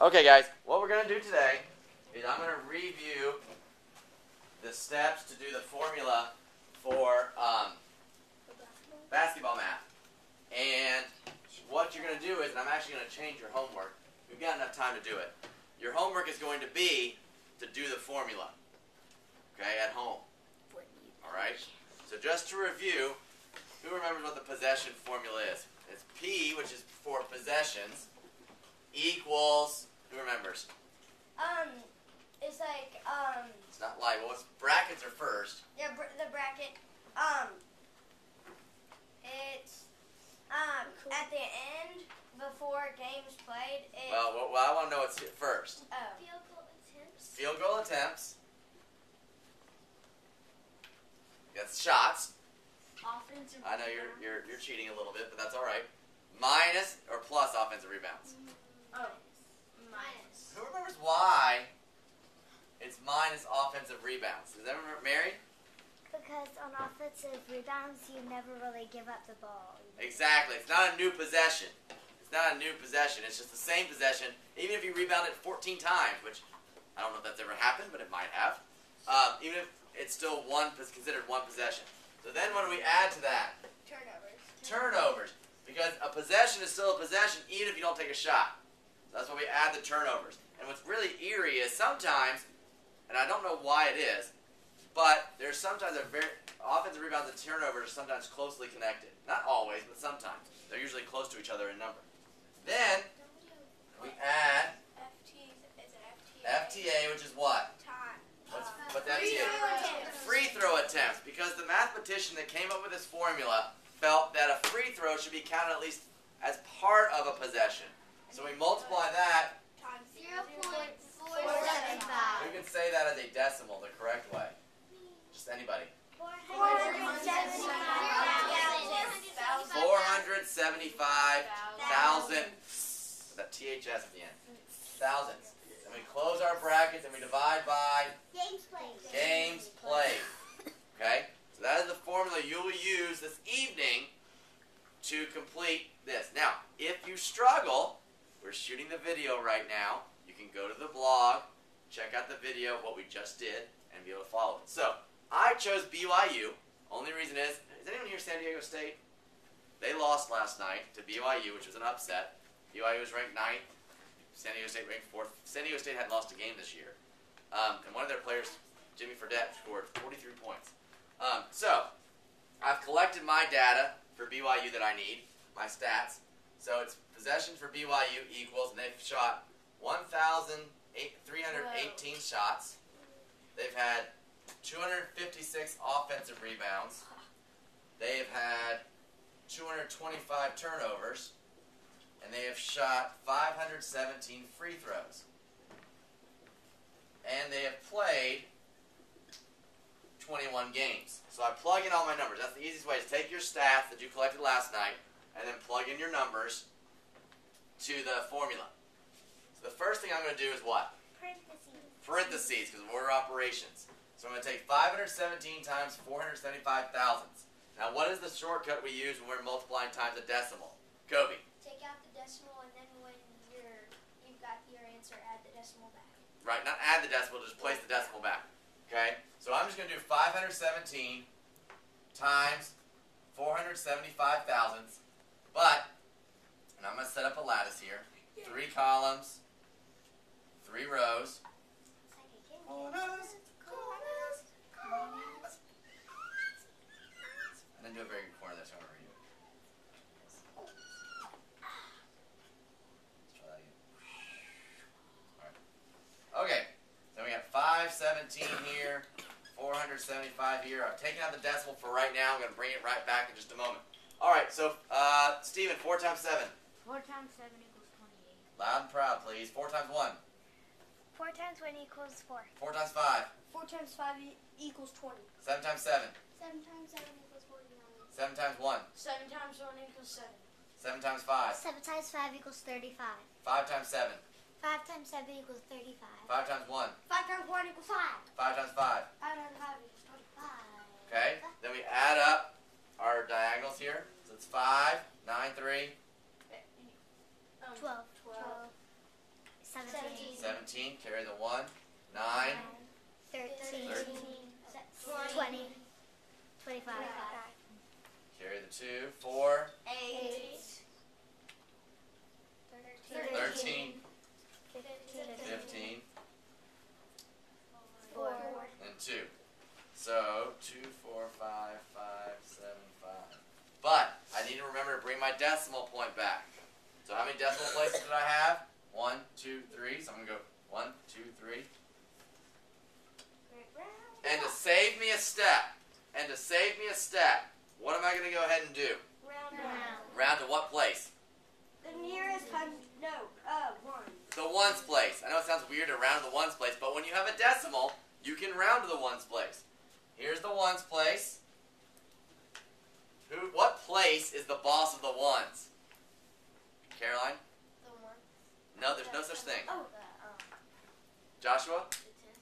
Okay, guys, what we're going to do today is I'm going to review the steps to do the formula for basketball math. And what you're going to do is, and I'm actually going to change your homework. We've got enough time to do it. Your homework is going to be to do the formula, okay, at home. All right? So just to review, who remembers what the possession formula is? It's P, which is for possessions, equals, who remembers? It's like, It's not like, well, it's brackets are first. yeah, the bracket, it's, at the end, before games played, it... Well, I want to know what's first. Oh. Field goal attempts. Field goal attempts. That's shots. Offensive. I know you're cheating a little bit, but that's all right. Minus or plus offensive rebounds. Oh. Minus. Who remembers why it's minus offensive rebounds? Does everyone remember? Mary? Because on offensive rebounds, you never really give up the ball. Exactly. It's not a new possession. It's not a new possession. It's just the same possession, even if you rebound it 14 times, which I don't know if that's ever happened, but it might have. Even if it's still considered one possession. So then what do we add to that? Turnovers. Turnovers. Because a possession is still a possession even if you don't take a shot. So that's why we add the turnovers. And what's really eerie is sometimes, and I don't know why it is, but there's sometimes offensive rebounds and turnovers are sometimes closely connected. Not always, but sometimes. They're usually close to each other in number. Then we add FTA, which is what? Time. What's FTA? Free throw attempts. Because the mathematician that came up with this formula felt that a free throw should be counted at least as part of a possession. So we multiply that. Times 0.475. Who can say that as a decimal the correct way? Just anybody. 475,000. That THS at the end. Thousands. And we close our brackets and we divide by Games played. games played. Okay? So that is the formula you will use this evening to complete this. Now, if you struggle, we're shooting the video right now. You can go to the blog, check out the video of what we just did, and be able to follow it. So, I chose BYU. Only reason is anyone here San Diego State? They lost last night to BYU, which was an upset. BYU was ranked 9th. San Diego State ranked 4th. San Diego State hadn't lost a game this year. And one of their players, Jimmy Fredette, scored 43 points. So, I've collected my data for BYU that I need, my stats. So it's possession for BYU equals, and they've shot 1,318 shots. They've had 256 offensive rebounds. They've had 225 turnovers. And they have shot 517 free throws. And they have played 21 games. So I plug in all my numbers. That's the easiest way, is take your stats that you collected last night and then plug in your numbers to the formula. So the first thing I'm going to do is what? Parentheses, because of order operations. So I'm going to take 517 times 475 thousandths. Now what is the shortcut we use when we're multiplying times a decimal? Kobe. Take out the decimal, and then when you've got your answer, add the decimal back. Right, not add the decimal, just place the decimal back. Okay? So I'm just going to do 517 times 475 thousandths. But, and I'm going to set up a lattice here. 3 columns, 3 rows. And then do a very good corner there, so I'm going to read it. Let's try that again. Alright. Okay, then we got 517 here, 475 here. I've taken out the decimal for right now. I'm going to bring it right back in just a moment. Alright, so, Steven, 4 times 7. 4 times 7 equals 28. Loud and proud, please. 4 times 1. 4 times 1 equals 4. 4 times 5. 4 times 5 equals 20. 7 times 7. 7 times 7 equals 49. 7 times 1. 7 times 1 equals 7. 7 times 5. 7 times 5 equals 35. 5 times 7. 5 times 7 equals 35. 5 times 1. 5 times 1 equals 5. 5 times 5. 5 times 5 equals 25. Okay? Then we add up our diagonals here. So it's 5, 9, 3. 12. 12. 7 7 17, carry the 1. 9, 13, 20. 20, 25, carry the 2. 4, 8. 13, 15, 15, 4, and 2. So 2, 4, 5, 5, 7, 5. But I need to remember to bring my decimal point back. So how many decimal places did I have? 1, 2, 3. So I'm going to go 1, 2, 3. And to save me a step, what am I going to go ahead and do? Round to what place? The nearest hundred. No, one. The ones place. I know it sounds weird to round to the ones place, but when you have a decimal, you can round to the ones place. Here's the ones place. What place is the boss of the ones? Caroline? The 1. No, there's no such thing. Oh. Joshua?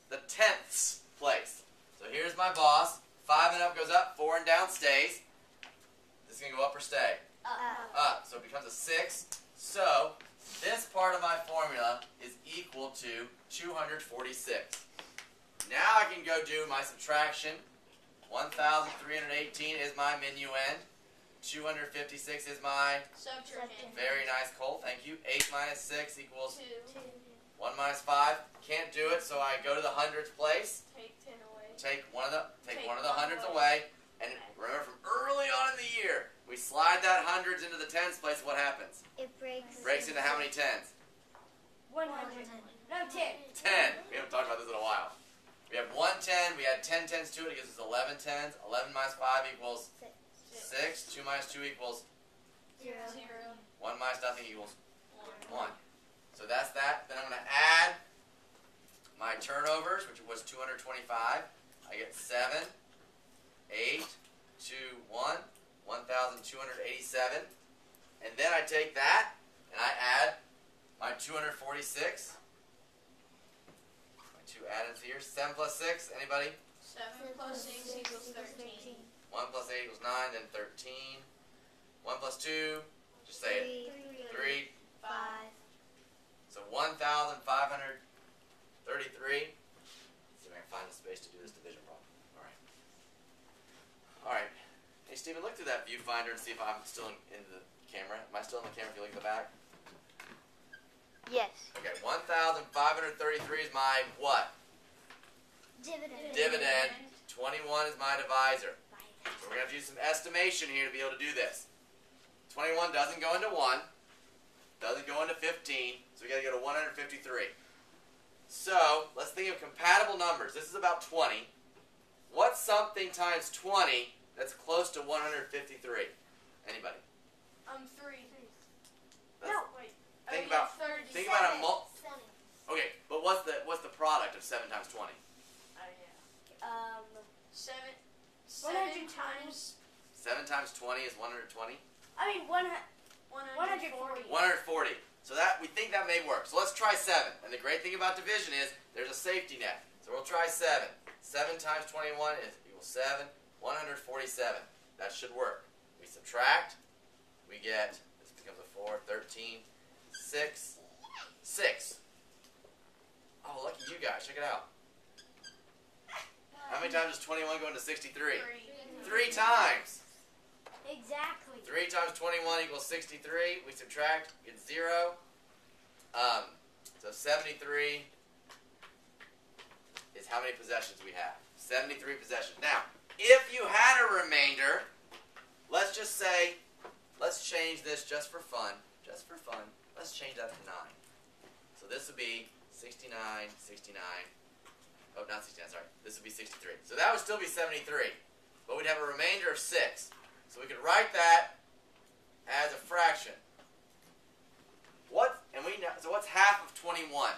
The 10th place. So here's my boss. 5 and up goes up, 4 and down stays. This is going to go up or stay? Up. So it becomes a 6. So this part of my formula is equal to 246. Now I can go do my subtraction. 1,318 is my minuend. 256 is my, Subtraction. very nice, Cole, thank you. 8 minus 6 equals 2. 1 minus 5. Can't do it, so I go to the hundredths place. Take 10 away. Take one of the Take hundreds one away. And remember, from early on in the year, we slide that hundreds into the tens place. What happens? it breaks. Breaks into how many tens? 100. No, 10. 10. We haven't talked about this in a while. We have 1 10. We add 10 tens to it. It gives us 11 tens. 11 minus 5 equals 6. 2 minus 2 equals 0. 1 minus nothing equals 1. So that's that. Then I'm going to add my turnovers, which was 225. I get 7, 8, 2, 1, 1,287. And then I take that and I add my 246. My 2 add-ins here. 7 plus 6. Anybody? 7 plus 6 equals 13. 1 plus 8 equals 9, then 13. 1 plus 2, just say it. 3. 5. So 1,533. See if I can find the space to do this division problem. All right. Hey, Stephen, look through that viewfinder and see if I'm still in the camera. Am I still in the camera if you look at the back? Yes. Okay, 1,533 is my what? Dividend. 21 is my divisor. So we're going to have to use some estimation here to be able to do this. 21 doesn't go into 1. Doesn't go into 15. So we got to go to 153. So let's think of compatible numbers. This is about 20. What's something times 20 that's close to 153? Anybody? 3. No. Wait. Think about 30. think about a okay, but what's the product of 7 times 20? 7 100 times 7 times 20 is 120. 140. 140. So that we think that may work. So let's try 7. And the great thing about division is there's a safety net. So we'll try 7. 7 times 21 is equals 7. 147. That should work. We subtract. We get, this becomes a 4, 13, 6, 6. Oh, lucky you guys. Check it out. How many times does 21 go into 63? 3 times. Exactly. 3 times 21 equals 63. We subtract, get 0. So 73 is how many possessions we have. 73 possessions. Now, if you had a remainder, let's just say, let's change this just for fun. Just for fun. Let's change that to 9. So this would be 69, 69. Oh, not 69, sorry. This would be 63. So that would still be 73. But we'd have a remainder of 6. So we could write that as a fraction. So what's half of 21?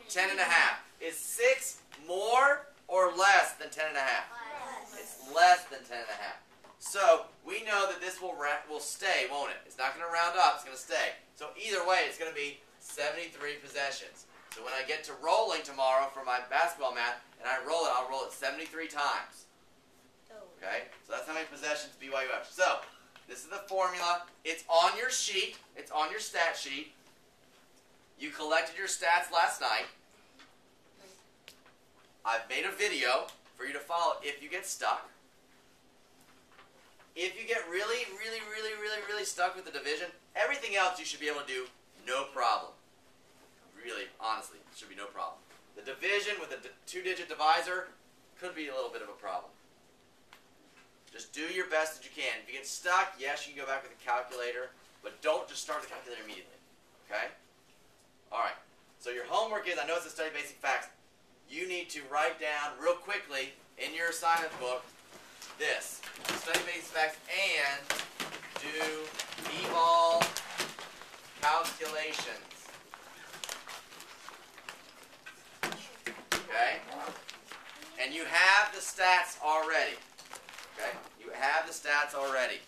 10 and a half. Is 6 more or less than 10 and a half? It's less than 10 and a half. So we know that this will stay, won't it? It's not going to round up. It's going to stay. So either way, it's going to be 73 possessions. So when I get to rolling tomorrow for my basketball math, and I roll it, I'll roll it 73 times. Okay? So that's how many possessions BYU have. So, this is the formula. It's on your sheet. It's on your stat sheet. You collected your stats last night. I've made a video for you to follow if you get stuck. If you get really stuck with the division, everything else you should be able to do no problem. Really, honestly, it should be no problem. The division with a two-digit divisor could be a little bit of a problem. Just do your best that you can. If you get stuck, yes, you can go back with a calculator, but don't just start the calculator immediately. Okay? Alright, so your homework is, I know it's a study basic facts, you need to write down real quickly in your assignment book this. Study basic facts and do b-ball calculations. Okay? And you have the stats already. Okay? You have the stats already.